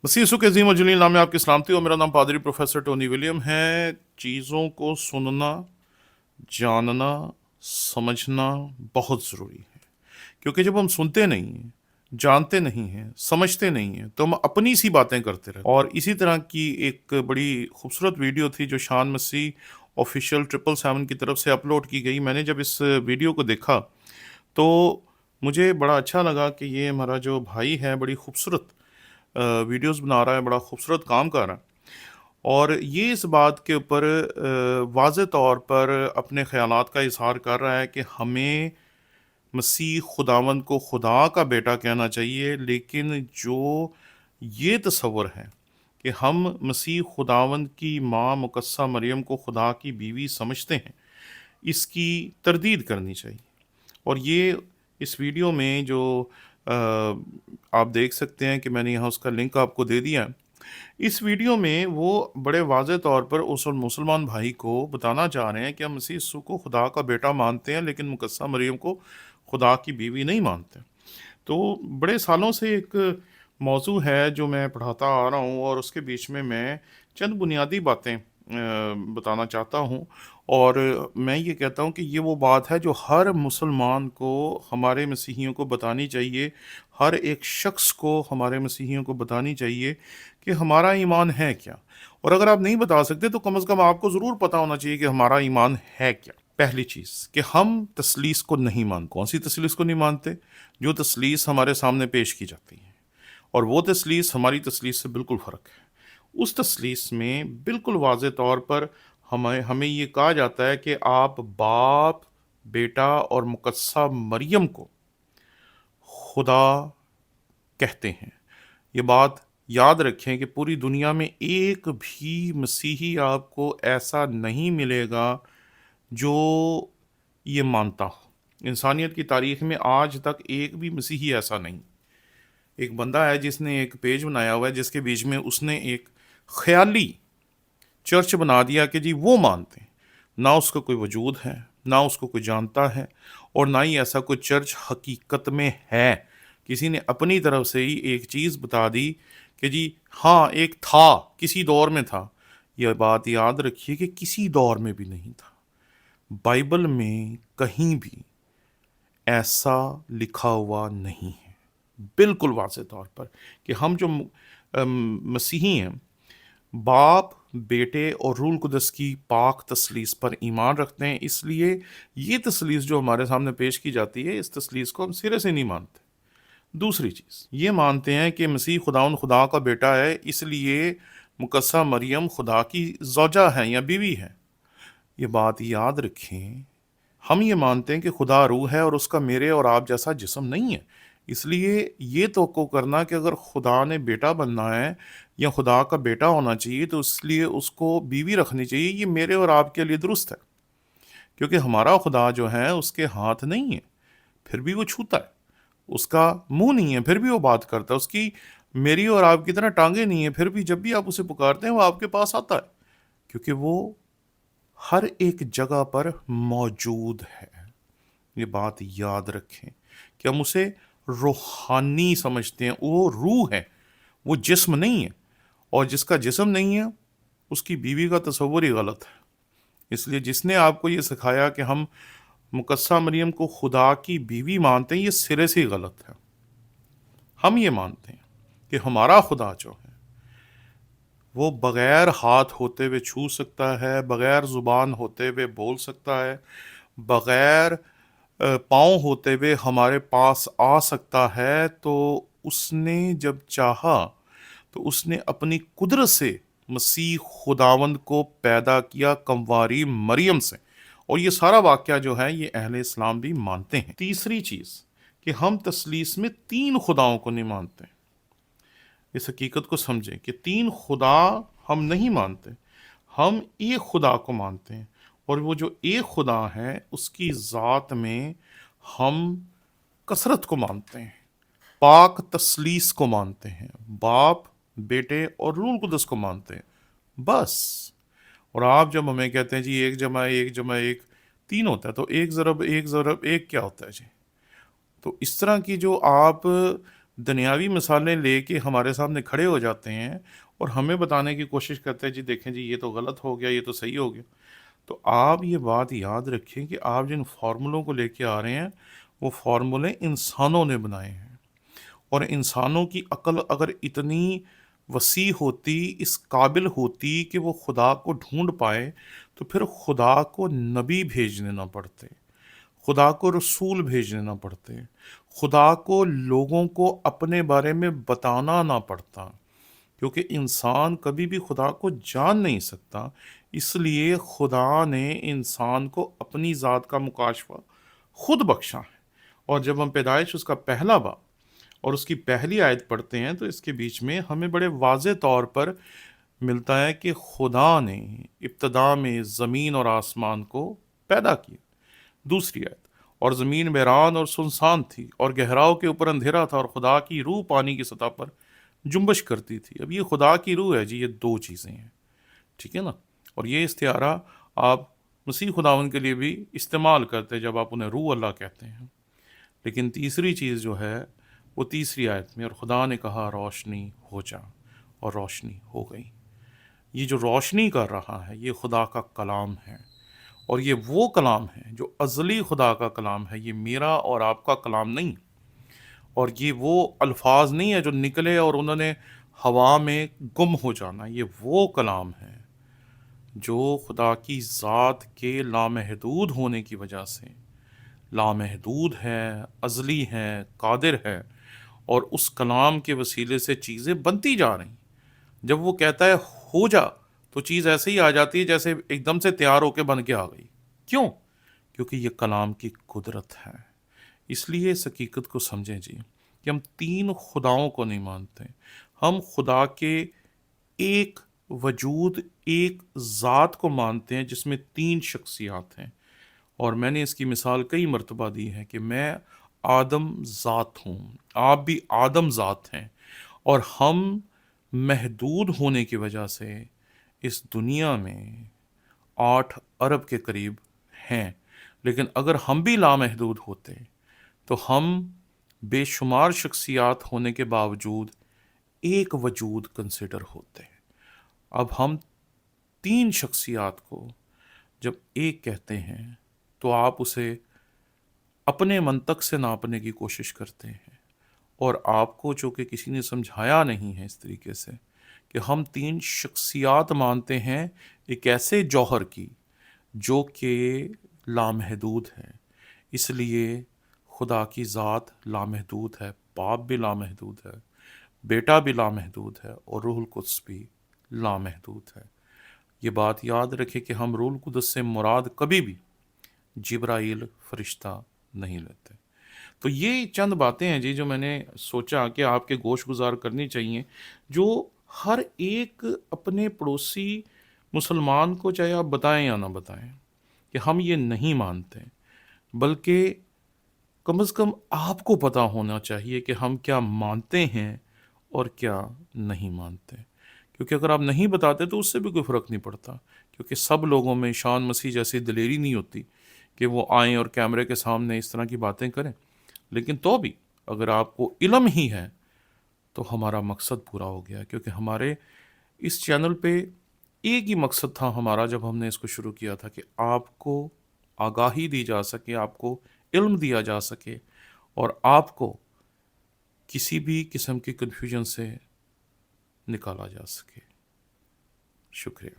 मसीह यीशु के अजीम और जलील नाम में आपकी सलामती हो। मेरा नाम पादरी प्रोफेसर टोनी विलियम है। चीज़ों को सुनना, जानना, समझना बहुत ज़रूरी है, क्योंकि जब हम सुनते नहीं हैं, जानते नहीं हैं, समझते नहीं हैं, तो हम अपनी सी बातें करते रहते हैं। और इसी तरह की एक बड़ी खूबसूरत वीडियो थी जो शान मसीह ऑफिशियल 777 की तरफ से अपलोड की गई। मैंने जब इस वीडियो को देखा तो मुझे बड़ा अच्छा लगा कि ये हमारा जो भाई है बड़ी खूबसूरत वीडियोस बना रहा है, बड़ा खूबसूरत काम कर रहा है। और ये इस बात के ऊपर वाज़ेह तौर पर अपने ख़यालात का इज़हार कर रहा है कि हमें मसीह खुदावंद को खुदा का बेटा कहना चाहिए, लेकिन जो ये तसव्वुर है कि हम मसीह खुदावंद की माँ मुकस्सा मरियम को खुदा की बीवी समझते हैं, इसकी तरदीद करनी चाहिए। और ये इस वीडियो में जो आप देख सकते हैं कि मैंने यहाँ उसका लिंक आपको दे दिया है। इस वीडियो में वो बड़े वाज़ेह तौर पर उस मुसलमान भाई को बताना चाह रहे हैं कि हम मसीह यीशु को खुदा का बेटा मानते हैं, लेकिन मुकस्सा मरियम को खुदा की बीवी नहीं मानते। तो बड़े सालों से एक मौजू है जो मैं पढ़ाता आ रहा हूँ, और उसके बीच में मैं चंद बुनियादी बातें बताना चाहता हूँ। और मैं ये कहता हूँ कि ये वो बात है जो हर मुसलमान को, हमारे मसीहियों को बतानी चाहिए, हर एक शख्स को, हमारे मसीहियों को बतानी चाहिए कि हमारा ईमान है क्या। और अगर आप नहीं बता सकते तो कम से कम आपको ज़रूर पता होना चाहिए कि हमारा ईमान है क्या। पहली चीज़ कि हम तसलीस को नहीं मानते। कौन सी तसलीस को नहीं मानते? जो तसलीस हमारे सामने पेश की जाती है, और वो तसलीस हमारी तसलीस से बिल्कुल फ़र्क है। उस तसलीस में बिल्कुल वाज़ेह तौर पर हमें हमें ये कहा जाता है कि आप बाप, बेटा और मुकस्सा मरियम को खुदा कहते हैं। ये बात याद रखें कि पूरी दुनिया में एक भी मसीही आपको ऐसा नहीं मिलेगा जो ये मानता हो। इंसानियत की तारीख में आज तक एक भी मसीही ऐसा नहीं। एक बंदा है जिसने एक पेज बनाया हुआ है जिसके बीच में उसने एक ख्याली चर्च बना दिया कि जी वो मानते हैं। ना उसका कोई वजूद है, ना उसको कोई जानता है, और ना ही ऐसा कोई चर्च हकीकत में है। किसी ने अपनी तरफ से ही एक चीज़ बता दी कि जी हाँ एक था, किसी दौर में था। यह बात याद रखिए कि किसी दौर में भी नहीं था। बाइबल में कहीं भी ऐसा लिखा हुआ नहीं है, बिल्कुल वाज़ेह तौर पर, कि हम जो मसीही हैं, बाप, बेटे और रूल कुदस की पाक तसलीस पर ईमान रखते हैं। इसलिए ये तसलीस जो हमारे सामने पेश की जाती है, इस तसलीस को हम सिरे से नहीं मानते। दूसरी चीज़ ये मानते हैं कि मसीह खुदाउन खुदा का बेटा है, इसलिए मुकस्सा मरियम खुदा की ज़ौजा है या बीवी है। ये बात याद रखें, हम ये मानते हैं कि खुदा रूह है और उसका मेरे और आप जैसा जिस्म नहीं है। इसलिए ये तवक्को करना कि अगर खुदा ने बेटा बनना है या खुदा का बेटा होना चाहिए तो इसलिए उसको बीवी रखनी चाहिए, ये मेरे और आपके लिए दुरुस्त है। क्योंकि हमारा खुदा जो है उसके हाथ नहीं है, फिर भी वो छूता है। उसका मुंह नहीं है, फिर भी वो बात करता है। उसकी मेरी और आपकी तरह टांगे नहीं है, फिर भी जब भी आप उसे पुकारते हैं वो आपके पास आता है, क्योंकि वो हर एक जगह पर मौजूद है। ये बात याद रखें कि हम उसे रूहानी समझते हैं। वो रूह है, वो जिस्म नहीं है, और जिसका जिस्म नहीं है उसकी बीवी का तस्वुर ही गलत है। इसलिए जिसने आपको ये सिखाया कि हम मुकस्सा मरियम को खुदा की बीवी मानते हैं, ये सिरे से ही गलत है। हम ये मानते हैं कि हमारा खुदा जो है वो बग़ैर हाथ होते हुए छू सकता है, बग़ैर ज़ुबान होते हुए बोल सकता है, बग़ैर पाँव होते हुए हमारे पास आ सकता है। तो उसने जब चाहा तो उसने अपनी कुदरत से मसीह खुदावंद को पैदा किया कंवारी मरियम से। और ये सारा वाक़या जो है ये अहले इस्लाम भी मानते हैं। तीसरी चीज़ कि हम तसलीस में तीन खुदाओं को नहीं मानते। इस हकीकत को समझें कि तीन खुदा हम नहीं मानते, हम एक खुदा को मानते हैं। और वो जो एक खुदा है उसकी ज़ात में हम कसरत को मानते हैं, पाक तसलीस को मानते हैं, बाप, बेटे और रूल कुदस को मानते हैं, बस। और आप जब हमें कहते हैं जी एक जमा एक जमा एक तीन होता है, तो एक ज़रब एक ज़रब एक क्या होता है जी? तो इस तरह की जो आप दुनियावी मिसालें लेके हमारे सामने खड़े हो जाते हैं और हमें बताने की कोशिश करते हैं, जी देखें जी ये तो गलत हो गया, ये तो सही हो गया। तो आप ये बात याद रखें कि आप जिन फार्मूलों को लेके आ रहे हैं वो फार्मूले इंसानों ने बनाए हैं, और इंसानों की अक्ल अगर इतनी वसी होती, इस काबिल होती कि वो खुदा को ढूंढ पाए, तो फिर खुदा को नबी भेजने ना पड़ते, खुदा को रसूल भेजने ना पड़ते, खुदा को लोगों को अपने बारे में बताना ना पड़ता, क्योंकि इंसान कभी भी खुदा को जान नहीं सकता। इसलिए खुदा ने इंसान को अपनी ज़ात का मुकाशफा खुद बख्शा है। और जब हम पैदाइश उसका पहला बाब और उसकी पहली आयत पढ़ते हैं तो इसके बीच में हमें बड़े वाज़े तौर पर मिलता है कि खुदा ने इब्तदा में ज़मीन और आसमान को पैदा किया। दूसरी आयत, और ज़मीन बैरान और सुनसान थी और गहराव के ऊपर अंधेरा था और खुदा की रूह पानी की सतह पर जुम्बश करती थी। अब ये खुदा की रूह है जी, ये दो चीज़ें हैं, ठीक है ना। और ये इस्तिआरा आप मसीह खुदावन के लिए भी इस्तेमाल करते हैं जब आप उन्हें रूह अल्लाह कहते हैं। लेकिन तीसरी चीज़ जो है वो तीसरी आयत में, और खुदा ने कहा रोशनी हो जा, और रोशनी हो गई। ये जो रोशनी कर रहा है ये खुदा का कलाम है, और ये वो कलाम है जो अज़ली खुदा का कलाम है, ये मेरा और आपका कलाम नहीं। और ये वो अल्फाज नहीं है जो निकले और उन्होंने हवा में गुम हो जाना, ये वो कलाम है जो खुदा की ज़ात के लामहदूद होने की वजह से लामहदूद है, अज़ली है, कादिर है, और उस कलाम के वसीले से चीज़ें बनती जा रही। जब वो कहता है हो जा, तो चीज़ ऐसे ही आ जाती है जैसे एकदम से तैयार होके बन के आ गई। क्यों? क्योंकि ये कलाम की कुदरत है। इसलिए इस हकीकत को समझें जी कि हम तीन खुदाओं को नहीं मानते, हम खुदा के एक वजूद, एक ज़ात को मानते हैं जिसमें तीन शख्सियात हैं। और मैंने इसकी मिसाल कई मरतबा दी है कि मैं आदम ज़ात हूँ, आप भी आदम ज़ात हैं, और हम महदूद होने की वजह से इस दुनिया में 8 अरब के करीब हैं। लेकिन अगर हम भी लामहदूद होते तो हम बेशुमार शख्सियात होने के बावजूद एक वजूद कंसिडर होते। अब हम तीन शख्सियात को जब एक कहते हैं तो आप उसे अपने मंतक से नापने की कोशिश करते हैं, और आपको जो कि किसी ने समझाया नहीं है इस तरीके से कि हम तीन शख्सियात मानते हैं एक ऐसे जौहर की जो कि लामहदूद है। इसलिए खुदा की ज़ात लामहदूद है, बाप भी लामहदूद है, बेटा भी लामहदूद है, और रूहुल कुद्स भी लामहदूद है। ये बात याद रखें कि हम रूहुल कुद्स से मुराद कभी भी जिब्राइल फरिश्ता नहीं लेते। तो ये चंद बातें हैं जी जो मैंने सोचा कि आपके गोश गुजार करनी चाहिए, जो हर एक अपने पड़ोसी मुसलमान को, चाहे आप बताएं या ना बताएं, कि हम ये नहीं मानते, बल्कि कम से कम आपको पता होना चाहिए कि हम क्या मानते हैं और क्या नहीं मानते। क्योंकि अगर आप नहीं बताते तो उससे भी कोई फ़र्क नहीं पड़ता, क्योंकि सब लोगों में शान मसीह जैसी दिलेरी नहीं होती कि वो आएँ और कैमरे के सामने इस तरह की बातें करें। लेकिन तो भी अगर आपको इल्म ही है तो हमारा मकसद पूरा हो गया, क्योंकि हमारे इस चैनल पे एक ही मकसद था हमारा जब हमने इसको शुरू किया था कि आपको आगाही दी जा सके, आपको इल्म दिया जा सके, और आपको किसी भी किस्म की कन्फ्यूजन से निकाला जा सके। शुक्रिया।